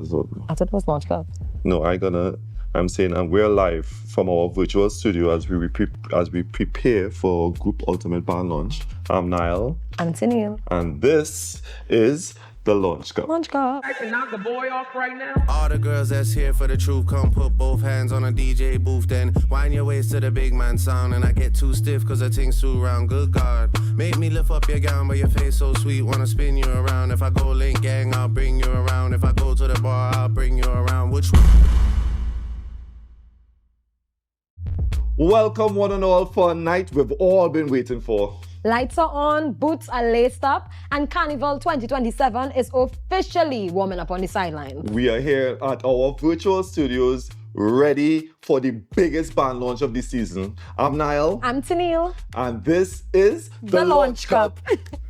So, I thought it was launch club. no, I'm saying we're live from our virtual studio as we prepare for Group Ultimate Band launch. I'm Niall. I'm Tennille. And this is the Launch Cup. Launch club. I can knock the boy off right now. All the girls that's here for the truth, come put both hands on a DJ booth, then wind your waist to the big man sound. And I get too stiff cause the thing's too round. Good God, make me lift up your gown, but your face so sweet, wanna spin you around. If I go link gang, I'll bring you around. If I go to the bar, I'll bring you around. Which one? Welcome one and all for a night we've all been waiting for. Lights are on, boots are laced up, and Carnival 2027 is officially warming up on the sideline. We are here at our virtual studios, ready for the biggest band launch of the season. I'm Niall. I'm Tennille. And this is The Launch Cup.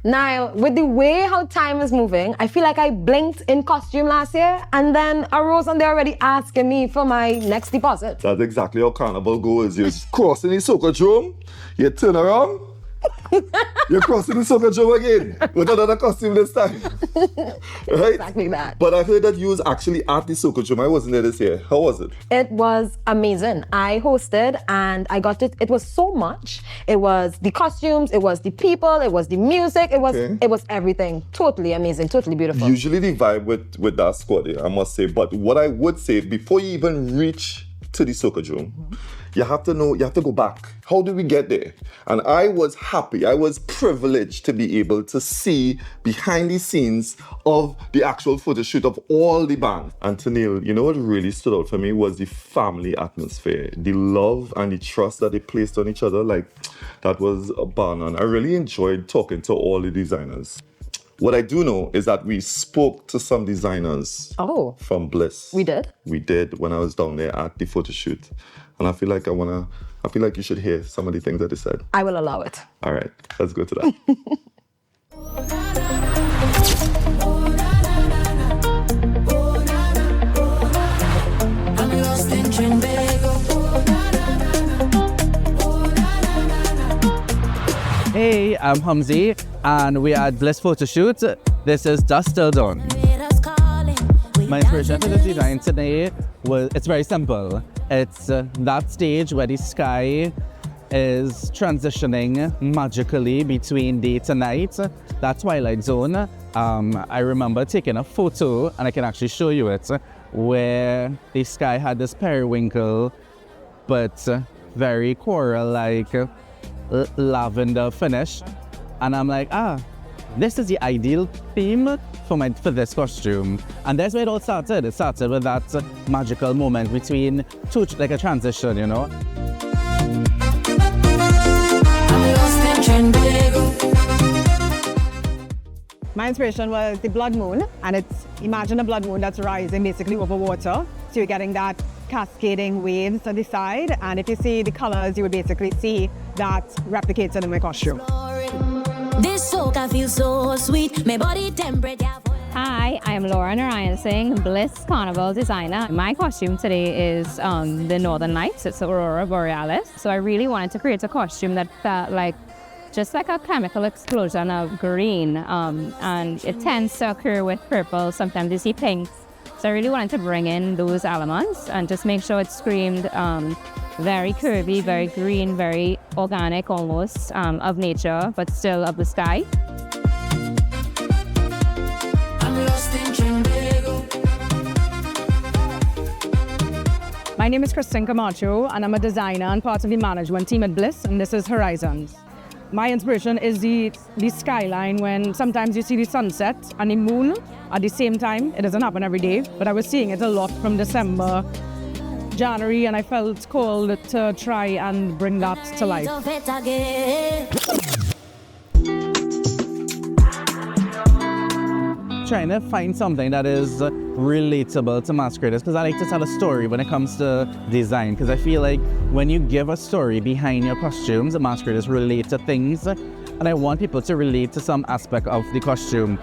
Niall, with the way how time is moving, I feel like I blinked in costume last year, and then I rose and they're already asking me for my next deposit. That's exactly how Carnival goes. You're crossing the soccer drum, you turn around, you're crossing the soccer drum again with another costume this time. Right? Exactly that. But I heard that you was actually at the soccer drum. I wasn't there this year. How was it? It was amazing. I hosted and I got it. It was so much. It was the costumes, it was the people, it was the music, it was everything. Totally amazing, totally beautiful. Usually the vibe with that squad, I must say. But what I would say, before you even reach to the soccer drum, you have to go back. How did we get there? And I was happy, I was privileged to be able to see behind the scenes of the actual photo shoot of all the bands. And Tennille, you know what really stood out for me was the family atmosphere, the love and the trust that they placed on each other. Like, that was a bar none. I really enjoyed talking to all the designers. What I do know is that we spoke to some designers from Bliss. We did? We did when I was down there at the photo shoot. And I feel like you should hear some of the things that they said. I will allow it. All right, let's go to that. I'm lost in Trinbago. Hey, I'm Hamzi, and we are at Bliss photo shoot. This is Dust Till Dawn. My inspiration for this design today it's very simple. It's that stage where the sky is transitioning magically between day to night, that twilight zone. I remember taking a photo, and I can actually show you it, where the sky had this periwinkle, but very coral-like lavender finish. And I'm like, this is the ideal theme for this costume. And that's where it all started. It started with that magical moment between two, like a transition, you know? My inspiration was the blood moon, and imagine a blood moon that's rising basically over water. So you're getting that cascading waves on the side, and if you see the colors, you would basically see that replicated in my costume. This soca feels so sweet, my body temperature. Hi, I am Laura Narayan Singh, Bliss Carnival designer. My costume today is the Northern Lights. It's Aurora Borealis. So I really wanted to create a costume that felt like just like a chemical explosion of green, and it tends to occur with purple. Sometimes you see pink. So I really wanted to bring in those elements and just make sure it screamed very curvy, very green, very organic almost, of nature, but still of the sky. I'm lost in Trinbago. My name is Kristen Camacho, and I'm a designer and part of the management team at Bliss, and this is Horizons. My inspiration is the skyline, when sometimes you see the sunset and the moon at the same time. It doesn't happen every day, but I was seeing it a lot from December, January, and I felt called to try and bring that to life. Trying to find something that is relatable to masqueraders, because I like to tell a story when it comes to design, because I feel like when you give a story behind your costumes, the masqueraders relate to things, and I want people to relate to some aspect of the costume.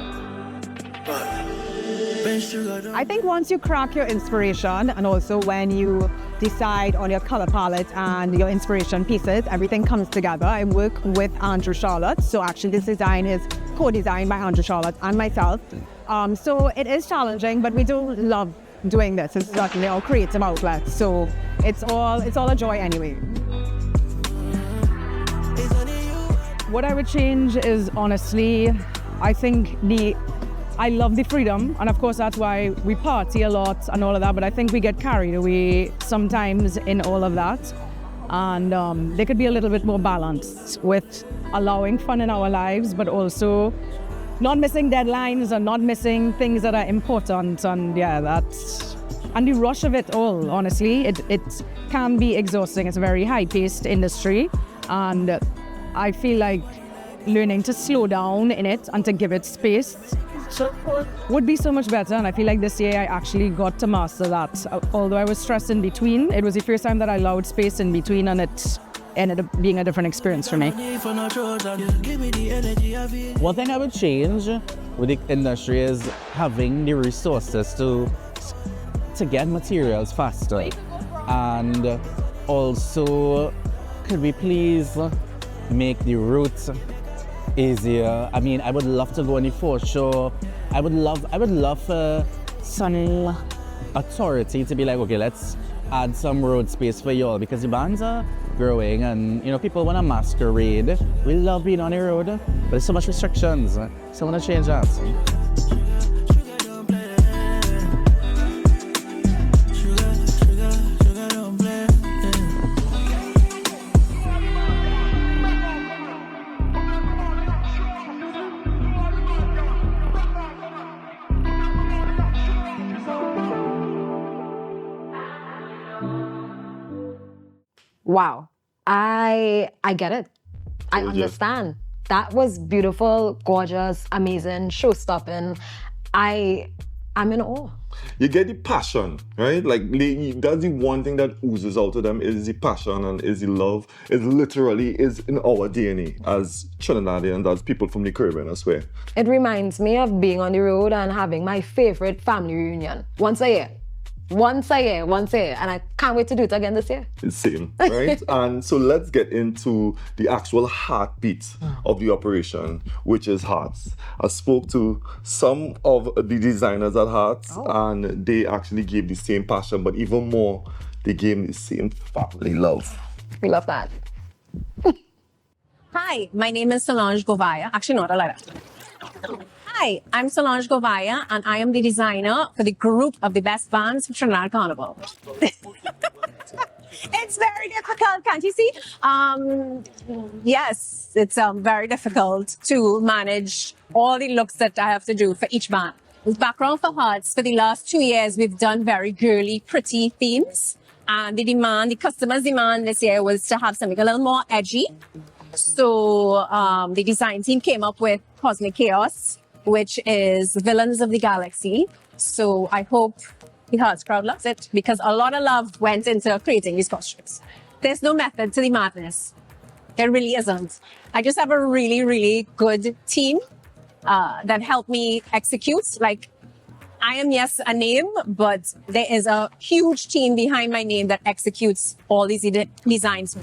I think once you crack your inspiration, and also when you decide on your color palette and your inspiration pieces, everything comes together. I work with Andrew Charlotte, so actually this design is co-designed by Andrew Charlotte and myself. So it is challenging, but we do love doing this. It's certainly our creative outlet. So it's all a joy anyway. What I would change is honestly, I think I love the freedom, and of course that's why we party a lot and all of that, but I think we get carried away sometimes in all of that. And there could be a little bit more balance with allowing fun in our lives, but also not missing deadlines and not missing things that are important. And yeah, and the rush of it all, honestly, it can be exhausting. It's a very high-paced industry, and I feel like learning to slow down in it and to give it space would be so much better. And I feel like this year I actually got to master that. Although I was stressed in between, it was the first time that I allowed space in between, and it ended up being a different experience for me. One thing I would change with the industry is having the resources to get materials faster. And also, could we please make the route easier? I mean, I would love to go on the photo show. I would love some authority to be like, okay, let's add some road space for y'all, because the bands are growing and people want to masquerade. We love being on the road, but there's so much restrictions. So I want to change that. Wow. I get it. I understand. That was beautiful, gorgeous, amazing, show-stopping. I'm in awe. You get the passion, right? Like, that's the one thing that oozes out of them is the passion and is the love. It literally is in our DNA as Trinidadians, as people from the Caribbean, I swear. It reminds me of being on the road and having my favorite family reunion once a year. Once a year, and I can't wait to do it again this year. Same, right? And so let's get into the actual heartbeat of the operation, which is Harts. I spoke to some of the designers at Harts, and they actually gave the same passion, but even more, they gave the same family love. We love that. Hi, my name is Solange Govaya. Actually, not a letter. Hi, I'm Solange Govaya, and I am the designer for the group of the best bands for Trinidad Carnival. It's very difficult, can't you see? Yes, it's very difficult to manage all the looks that I have to do for each band. With background for Harts, for the last 2 years, we've done very girly, pretty themes. And the customer's demand this year was to have something a little more edgy. So the design team came up with Cosmic Chaos, which is Villains of the Galaxy. So I hope the Harts crowd loves it, because a lot of love went into creating these costumes. There's no method to the madness. There really isn't. I just have a really, really good team that helped me execute. Like, I am, yes, a name, but there is a huge team behind my name that executes all these designs.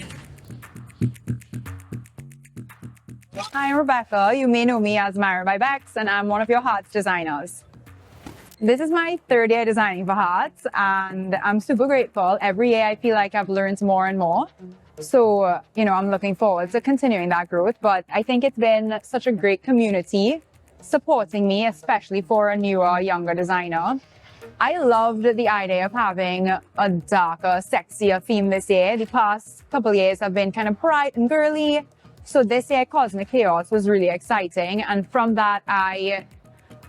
I'm Rebecca. You may know me as Myra by Bex, and I'm one of your Harts designers. This is my 3rd year designing for Harts, and I'm super grateful. Every year I feel like I've learned more and more. So, I'm looking forward to continuing that growth, but I think it's been such a great community supporting me, especially for a newer, younger designer. I loved the idea of having a darker, sexier theme this year. The past couple years have been kind of bright and girly. So this year, Cosmic Chaos was really exciting. And from that, I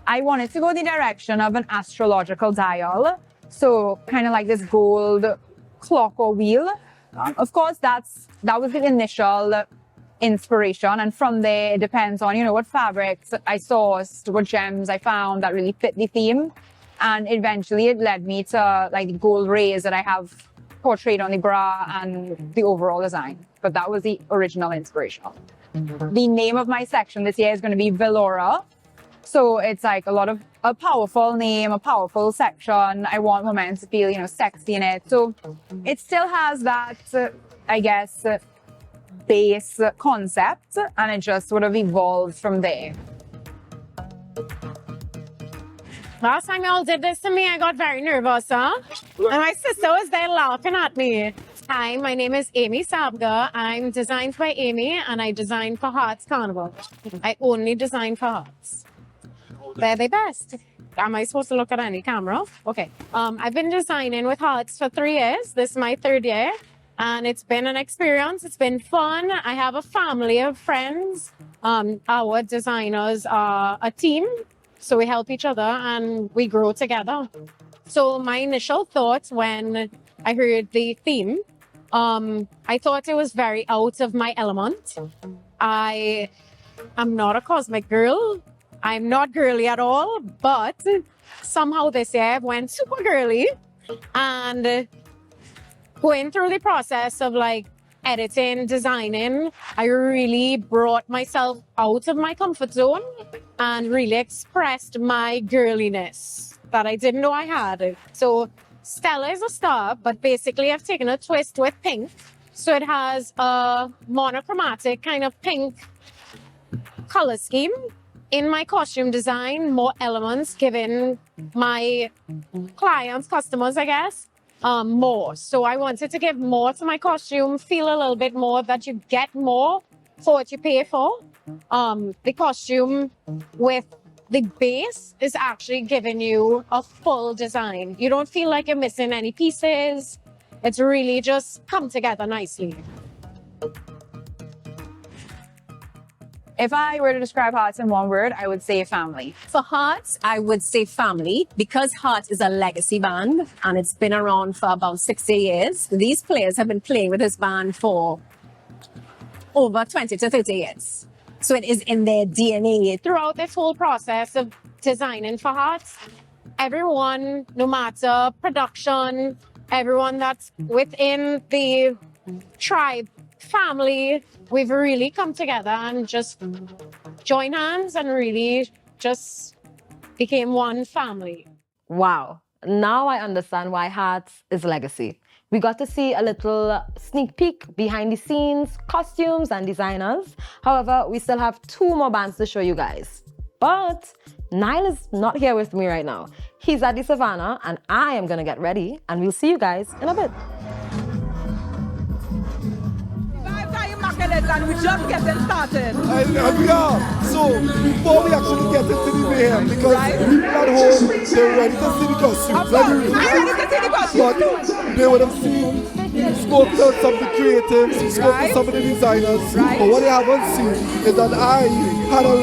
wanted to go the direction of an astrological dial. So kind of like this gold clock or wheel. Of course, that was the initial inspiration. And from there, it depends on, what fabrics I sourced, what gems I found that really fit the theme. And eventually it led me to like the gold rays that I have portrayed on the bra and the overall design. But that was the original inspiration. The name of my section this year is going to be Velora. So it's like a powerful name, a powerful section. I want women to feel, sexy in it. So it still has that, base concept, and it just sort of evolved from there. Last time y'all did this to me, I got very nervous, huh? And my sister was there laughing at me. Hi, my name is Amy Sabga. I'm designed by Amy, and I design for Harts Carnival. I only design for Harts. They're the best. Am I supposed to look at any camera? Okay. I've been designing with Harts for 3 years. This is my 3rd year. And it's been an experience. It's been fun. I have a family of friends. Our designers are a team. So we help each other and we grow together. So my initial thoughts when I heard the theme, I thought it was very out of my element. I am not a cosmic girl. I'm not girly at all, but somehow this year I went super girly, and going through the process of like editing, designing, I really brought myself out of my comfort zone and really expressed my girliness that I didn't know I had. So Stella is a star, but basically I've taken a twist with pink. So it has a monochromatic kind of pink color scheme. In my costume design, more elements giving my clients, customers, I guess, more. So I wanted to give more to my costume, feel a little bit more that you get more for what you pay for. The costume with the base is actually giving you a full design. You don't feel like you're missing any pieces. It's really just come together nicely. If I were to describe Harts in one word, I would say family. For Harts, I would say family, because Harts is a legacy band and it's been around for about 60 years. These players have been playing with this band for over 20 to 30 years. So it is in their DNA. Throughout this whole process of designing for Harts, everyone, no matter production, everyone that's within the tribe, family, we've really come together and just joined hands and really just became one family. Wow. Now I understand why Harts is legacy. We got to see a little sneak peek behind the scenes, costumes and designers. However, we still have 2 more bands to show you guys. But Niall is not here with me right now. He's at the Savannah and I am gonna get ready and we'll see you guys in a bit. And we just getting started. And we are. So before we actually get into the mayhem, because people at home, they're ready to see the costumes. I'm ready to see the costumes. But they would have seen, spoke to some of the creatives, spoke to some of the designers. But what they haven't seen is that I had a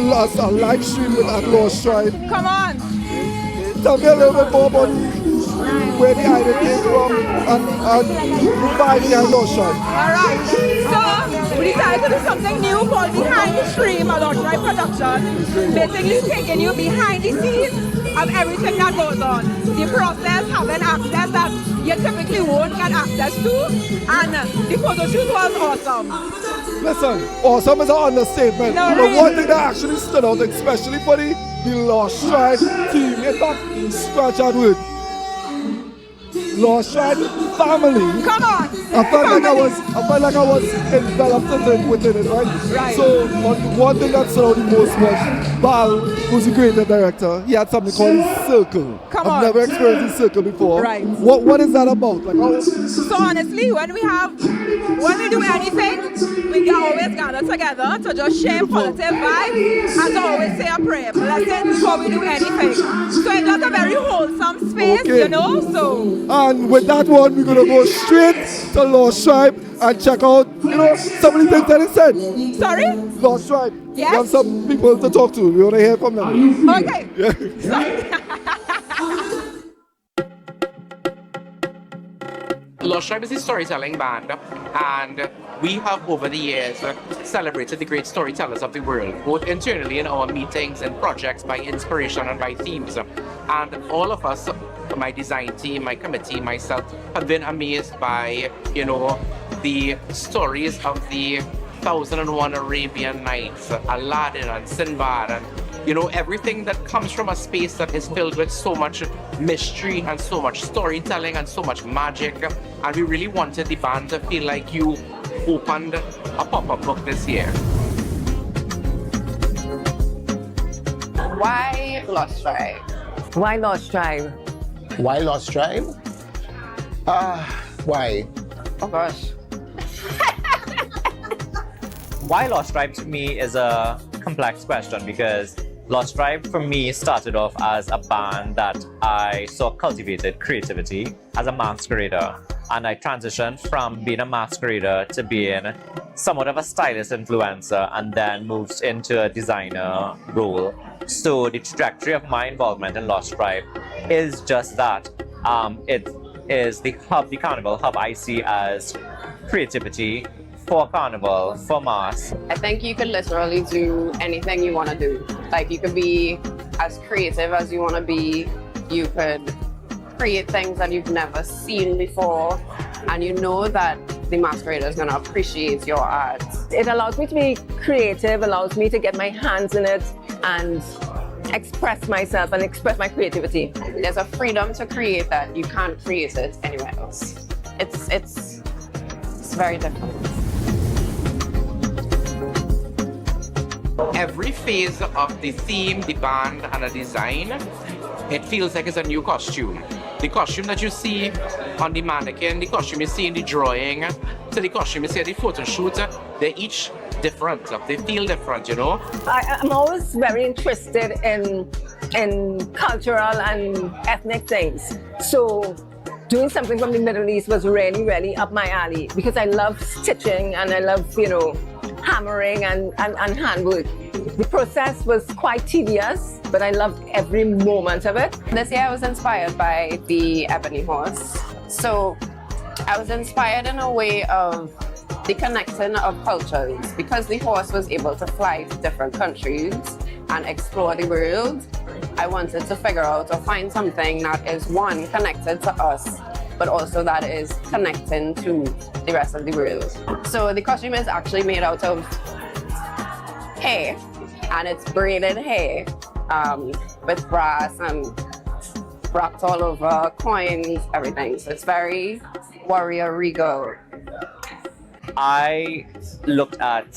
live stream with Outlaw Stride. Come on. Tell me a little bit more about where the idea came from and why the Outlaw Stride. All right. So we decided to do something new called Behind the Stream, Outlaw Stride production. Basically taking you behind the scenes of everything that goes on. The process, having access that you typically won't get access to. And the photo shoot was awesome. Listen, awesome is an understatement. No, but really. one thing that actually stood out, especially for the Lost Stride team, in fact, scratch that word. Lost Stride family. Come on. I felt like I was enveloped within it, right? Right. So one thing that stood out the most was Bal, who's the creative director. He had something called his circle. I've never experienced his circle before. Right. What is that about? Like, how? So honestly, when we do anything, we can always gather together to just share positive vibes and to always say a prayer, blessing before we do anything. So it's just a very wholesome space, Okay. you know. So And with that one, we're gonna go straight to Lost Tribe and check out, some of the things that he said. Sorry? Lost Tribe. Yes? We have some people to talk to. We wanna hear from them. Okay. Lost Tribe is a storytelling band, and we have over the years celebrated the great storytellers of the world, both internally in our meetings and projects by inspiration and by themes. And all of us, my design team, my committee, myself, have been amazed by, the stories of the 1001 Arabian Nights, Aladdin and Sinbad, and everything that comes from a space that is filled with so much mystery and so much storytelling and so much magic. And we really wanted the band to feel like you opened a pop-up book this year. Why Lost Tribe? Why Lost Tribe? Why Lost Tribe? Why? Oh gosh. Why Lost Tribe to me is a complex question because Lost Tribe for me started off as a band that I saw cultivated creativity as a masquerader. And I transitioned from being a masquerader to being somewhat of a stylist influencer and then moved into a designer role. So the trajectory of my involvement in Lost Tribe is just that. It is the hub, the carnival hub I see as creativity for carnival, for mass. I think you could literally do anything you want to do. Like you could be as creative as you want to be. You could create things that you've never seen before, and you know that the masquerader is going to appreciate your art. It allows me to be creative, allows me to get my hands in it and express myself and express my creativity. There's a freedom to create that you can't create it anywhere else. It's very different. Every phase of the theme, the band, and the design, it feels like it's a new costume. The costume that you see on the mannequin, the costume you see in the drawing, to the costume you see at the photo shoot, they're each different. They feel different, you know? I'm always very interested in cultural and ethnic things. So doing something from the Middle East was really, really up my alley because I love stitching and I love, hammering and handwork. The process was quite tedious, but I loved every moment of it. This year I was inspired by the ebony horse. So I was inspired in a way of the connecting of cultures because the horse was able to fly to different countries and explore the world. I wanted to figure out or find something that is one, connected to us, but also that is connecting to the rest of the world. So the costume is actually made out of hair, and it's braided hair with brass and wrapped all over, coins, everything. So it's very warrior regal. I looked at,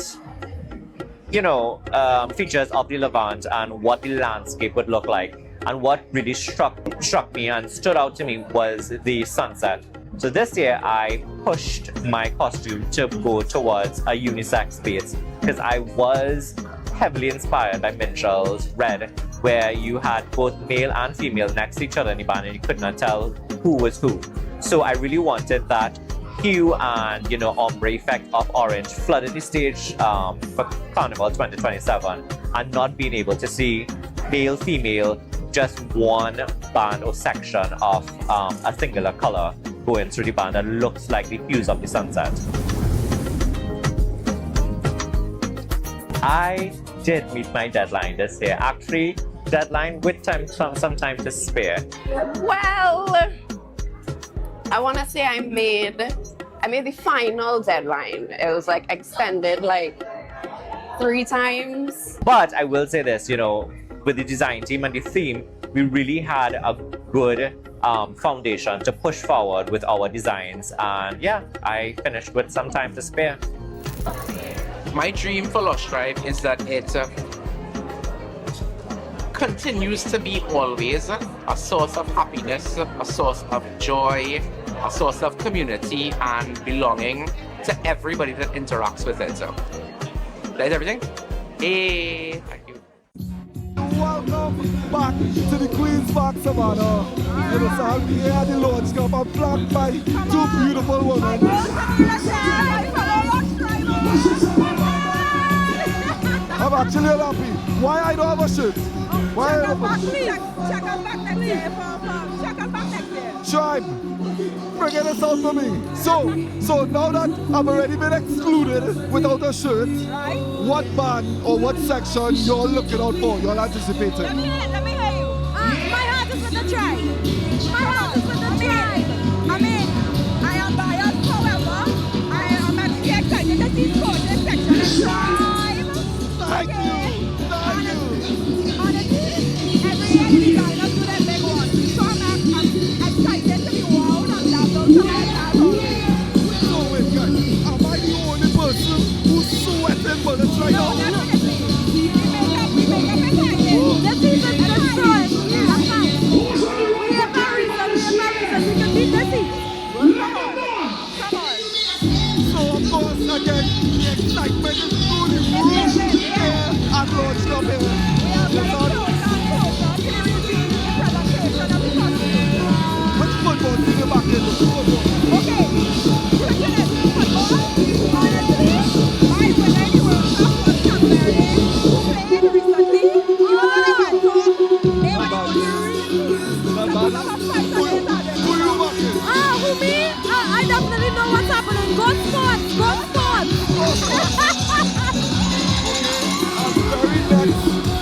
features of the Levant and what the landscape would look like. And what really struck me and stood out to me was the sunset. So this year I pushed my costume to go towards a unisex space because I was heavily inspired by Mitchell's Red, where you had both male and female next to each other in the band and you could not tell who was who. So I really wanted that hue and ombre effect of orange flooded the stage for Carnival 2027 and not being able to see male, female, just one band or section of a singular color going through the band that looks like the hues of the sunset. I did meet my deadline this year. Actually, deadline with some time to spare. Well, I want to say I made the final deadline. It was extended 3 times. But I will say this, with the design team and the theme, we really had a good foundation to push forward with our designs. And yeah, I finished with some time to spare. My dream for Lost Tribe is that it continues to be always a source of happiness, a source of joy, a source of community and belonging to everybody that interacts with it. So, that is everything. Hey, thank you. Welcome back to the Queen's Park Savannah. So I'm here at the Lord's Cup. I'm flanked by 2 beautiful women. I'm actually happy. Why I don't have a shirt? Why I don't have a shirt? Check us back next year. Check us back next year. Tribe, bring this out for me. So now that I've already been excluded without a shirt, what band or what section you're looking out for, you're anticipating? Let me hear you. My heart is with the tribe. My heart is with the tribe. I am biased, however, I am actually excited to see this section of tribe. Thank you. Honestly, every year the designers do their big one. So I'm excited to be wowed and love those So wait, guys, am I the only person who's sweating bullets right now? No, definitely. We make up exciting. This season seat. Come on. Come on. So of course, again, the excitement is through the roof here at Lord Club here. We are getting closer and closer to the reveal, the presentation of the costume. Which football team you back in? Football. Okay, listen it. Football, honestly, I went to the World Cup was Cameroon, who played recently. Even though they went home, they went home to really put up a fight against Argentina. Who me? I definitely know what's happening. Go sports, go sports.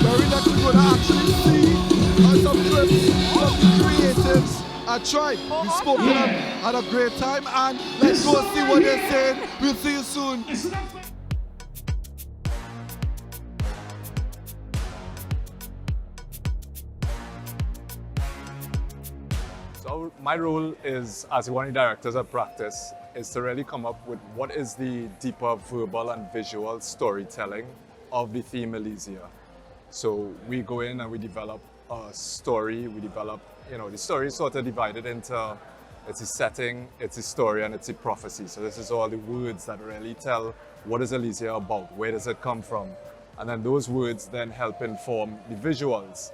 Very next we're gonna actually see some clips from the creatives at Tribe. We spoke to them, had a great time, and let's go see what they're saying. We'll see you soon. So my role is, as one of the directors of practice, is to really come up with what is the deeper verbal and visual storytelling of the theme Elysia. So we go in and we develop a story, the story is sort of divided into it's a setting, it's a story, and it's a prophecy. So this is all the words that really tell what is Elysia about, where does it come from? And then those words then help inform the visuals.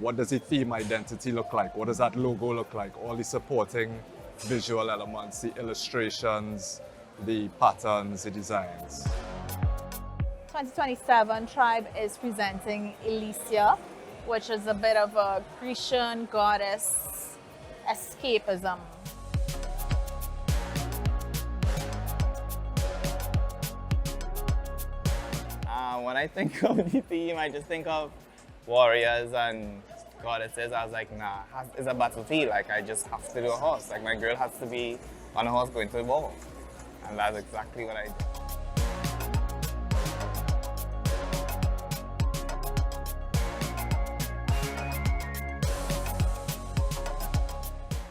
What does the theme identity look like? What does that logo look like? All the supporting visual elements, the illustrations, the patterns, the designs. 2027 Tribe is presenting Elysia, which is a bit of a Grecian goddess escapism. When I think of the theme, I just think of warriors and goddesses. I was like, nah, it's a battlefield. Like, I just have to do a horse. Like, my girl has to be on a horse going to the ball. And that's exactly what I did.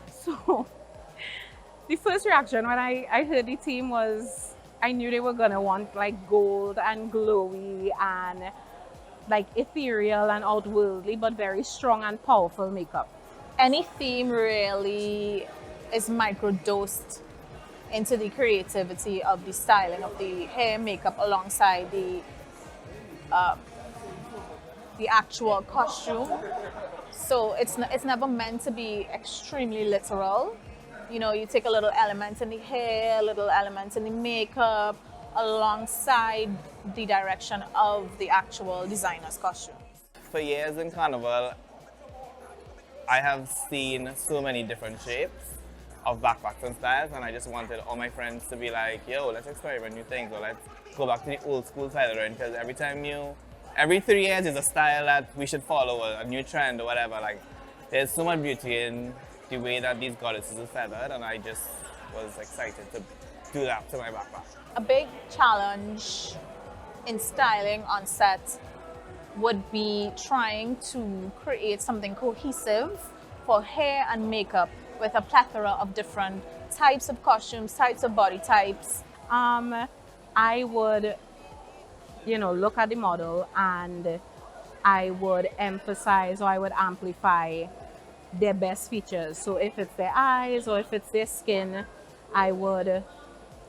So, the first reaction when I heard the theme was, I knew they were gonna want like gold and glowy and like ethereal and outworldly, but very strong and powerful makeup. Any theme really is microdosed into the creativity of the styling of the hair makeup alongside the actual costume. So it's never meant to be extremely literal. You know, you take a little element in the hair, a little element in the makeup, alongside the direction of the actual designer's costume. For years in Carnival, I have seen so many different shapes of backpacks and styles, and I just wanted all my friends to be like, yo, let's experiment new things, or let's go back to the old school tailoring, because every 3 years is a style that we should follow, a new trend or whatever. Like, there's so much beauty in the way that these goddesses are feathered, and I just was excited to do that to my backpack. A big challenge in styling on set would be trying to create something cohesive for hair and makeup with a plethora of different types of costumes, types of body types. I would, look at the model and I would emphasize or I would amplify their best features. So if it's their eyes or if it's their skin, I would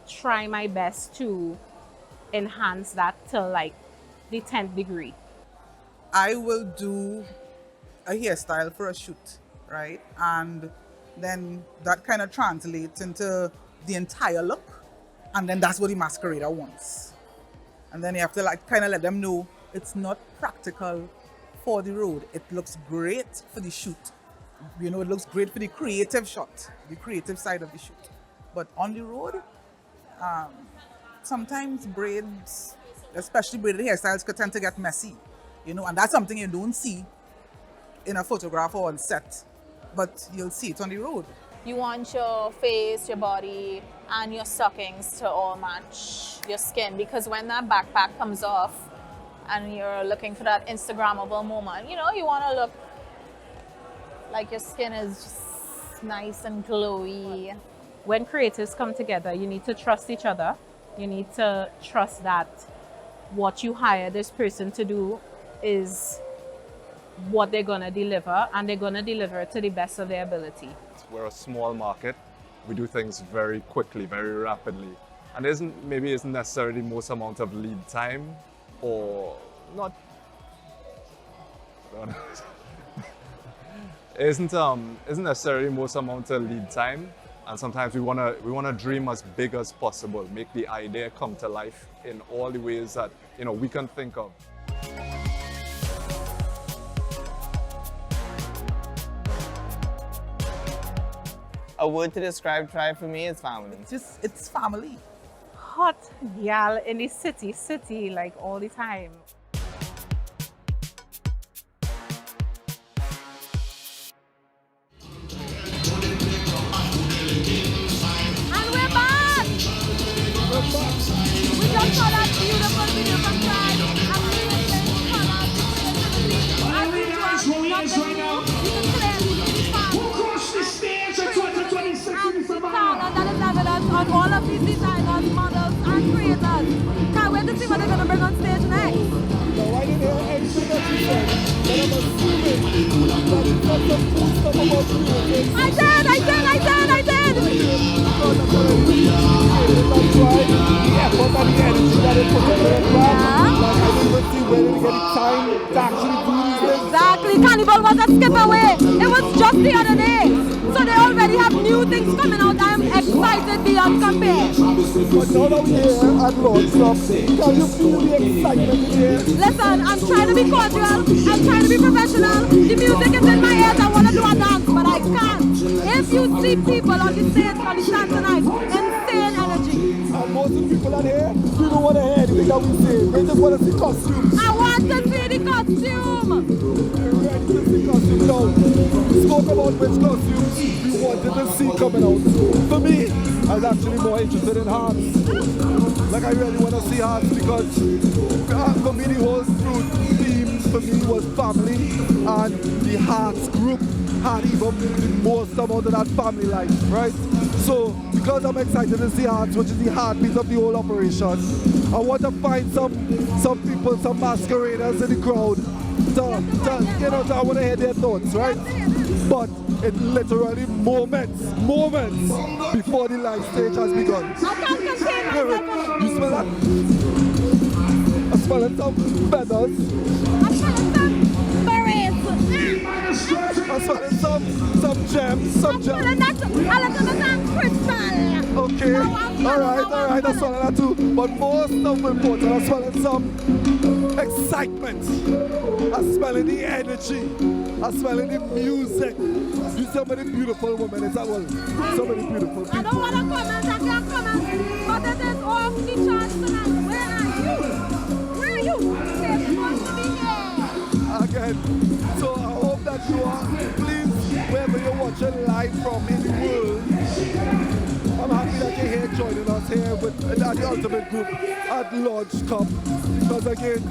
try my best to enhance that to like the 10th degree. I will do a hairstyle for a shoot, right? And then that kind of translates into the entire look. And then that's what the masquerader wants. And then you have to like kind of let them know it's not practical for the road. It looks great for the shoot. It looks great for the creative shot, the creative side of the shoot. But on the road, sometimes braids, especially braided hairstyles, could tend to get messy. And that's something you don't see in a photograph or on set, but you'll see it on the road. You want your face, your body, and your stockings to all match your skin, because when that backpack comes off and you're looking for that Instagrammable moment, you want to look like your skin is just nice and glowy. When creatives come together, you need to trust each other. You need to trust that what you hire this person to do is what they're going to deliver, and they're going to deliver it to the best of their ability. We're a small market, we do things very quickly, very rapidly. And maybe isn't necessarily most amount of lead time or not. I don't know. Isn't necessarily most amount of lead time, and sometimes we wanna dream as big as possible, make the idea come to life in all the ways that we can think of. A word to describe Tribe for me is family. It's family. Hot gal in the city, like all the time. And we're back! We just saw that beautiful video from Tribe. Amazing colors, creativity. As usual, nothing new. You can clearly see the fun. Talent that is evident on all of these designers, models, and creators. Can't wait to see what they're going to bring on stage next. Now, I didn't hear anything that you said, but I'm assuming that you've got some cool stuff about creating. I did! Because I'm going to be that's why the effort and the energy that they put in their club. Like, I didn't even see where they get the time to actually do these things. Exactly, Carnival was a skip away. It was just the other day. So they already have new things coming out. I'm excited beyond compare. But now that we're here at launch stuff, can you feel the excitement in here? Listen, I'm trying to be cordial. I'm trying to be professional. The music is in my ears. I want to do a dance, but I can't. If you see people on the stage, on the stand tonight, insane energy. And most of the people out here, you don't want to hear anything that we say. They just want to see costumes. I want to see the costume. We're ready to see costumes now. We spoke about which costumes we wanted to see coming out. For me, I was actually more interested in Harts. Like, I really want to see Harts because for me the whole fruit theme for me was family, and the Harts group had even the most amount of that family life, right? So because I'm excited to see Harts, which is the heartbeat of the whole operation, I want to find some people, some masqueraders in the crowd I want to hear their thoughts, right? But it's literally moments before the live stage has begun. I can't contain myself. You smell that? I'm smelling some feathers. I'm smelling some berets. I'm smelling some gems, I'm smelling that a little bit of crystal. Okay, alright, I'm smelling that too. But most of important, I'm smelling some excitement. I'm smelling the energy. I'm smelling the music. You see so many beautiful women in that world. So many beautiful people. I don't want to comment, I can't comment. But it is off the charts tonight. Where are you? Where are you? They're supposed to be here. Again, so I hope that you are, please, wherever you're watching live from in the world, I'm happy that you're here joining us here with the Ultimate Group at Launch Cup. Because again,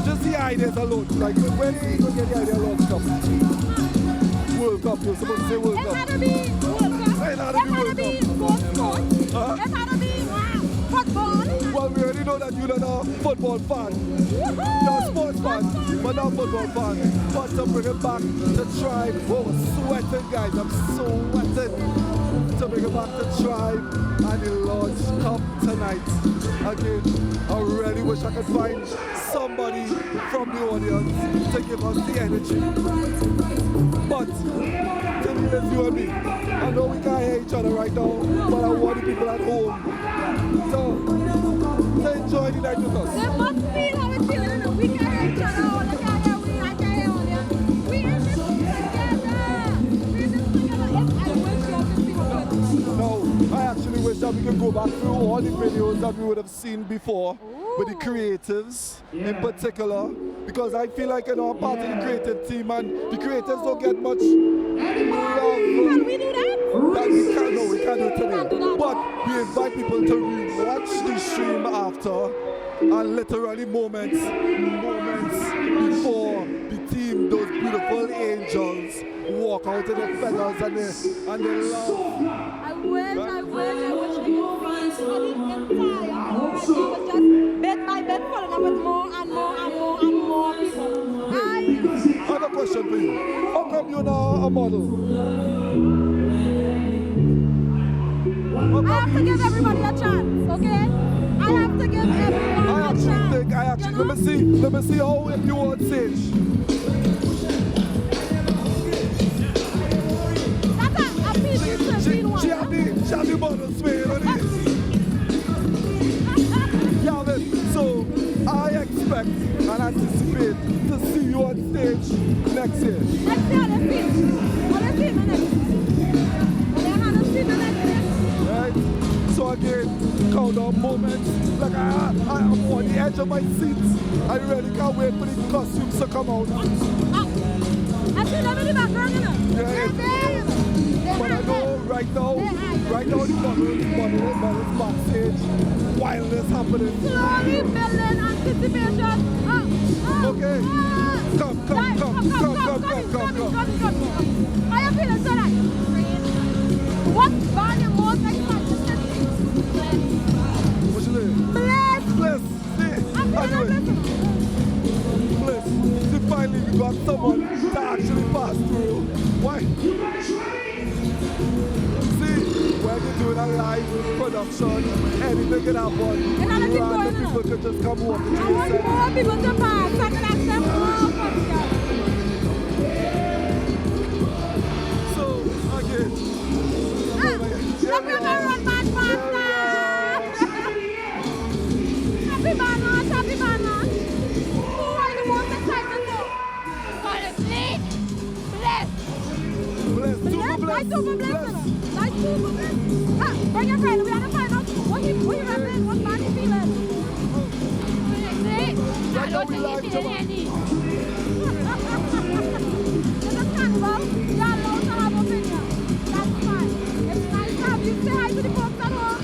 just the ideas alone, like where do you get the idea of Launch Cup? World Cup, you're supposed to say World Cup. It had to be World Cup. It had to be sport. It had to be football. Well, we already know that you're not a football fan. You're a sports fan, but not a football fan. But to bring it back to Tribe, whoa, sweating guys, I'm sweating. To bring it back to Tribe and the Launch Cup tonight. Again, I really wish I could find somebody from the audience to give us the energy. But tonight it's you and me. I know we can't hear each other right now, but I want the people at home to enjoy the night with us. They must feel how it's feeling. We can hear each other. All the time. I can hear all you. We in this together. We in this together. I wish y'all could see what we're doing. No, I actually wish that we could go back through all the videos that we would have seen before. With the creatives in particular, because I feel like I'm part of the creative team and the creatives don't get much love. Can we do that? We can't do it today. But we invite people to watch the stream after, and literally moments before the team, those beautiful angels, walk out in their feathers and they love. I wish I could see the entire was just bit by bit filling up with more and more people. I have a question for you. How come you're not a model? Let me see how if you want stage. She have the bottle swaying on it. Yeah, then, so I expect and anticipate to see you on stage next year. Right? So again, countdown moments. Like I'm on the edge of my seat. I really can't wait for the costumes to come out. But I know right now the models backstage, wildness happening. Slowly building anticipation. Okay. Come. How you feeling tonight? What band you most excited to see? What's your name? Bliss. I knew it. Bliss. See, finally we got someone to actually pass through. Why? When you're doing a live production, anything can happen. Random people could just come walking through. I want more people to pass so I can ask them more questions. So, again. Look at the run man faster! Happy banners! Who are you the most excited for? Honestly, Bliss! Bring your friend, we have to find out what he represents, what band he feeling. I don't think he's feeling any. This is Carnival, you're allowed to have opinion. That's fine. It's nice to have you. Say hi to the folks at home.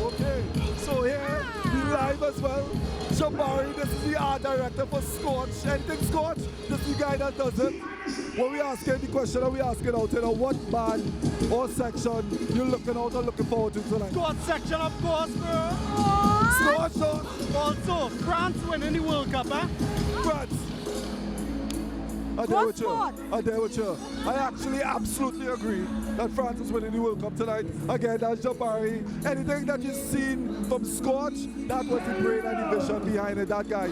Okay, so here, we live as well. Jabari, this is the art director for Scorch. Anything Scorch? This is the guy that does it. When we asking the question, are we asking out, what band or section you're looking out or looking forward to tonight? Scorch section, of course, bro. Scorch, son. Also, France winning the World Cup, eh? France. I dare with you. I actually absolutely agree that France is winning the World Cup tonight. Again, that's Jabari. Anything that you've seen from Scorch, that was the brain and the vision behind it, that guy.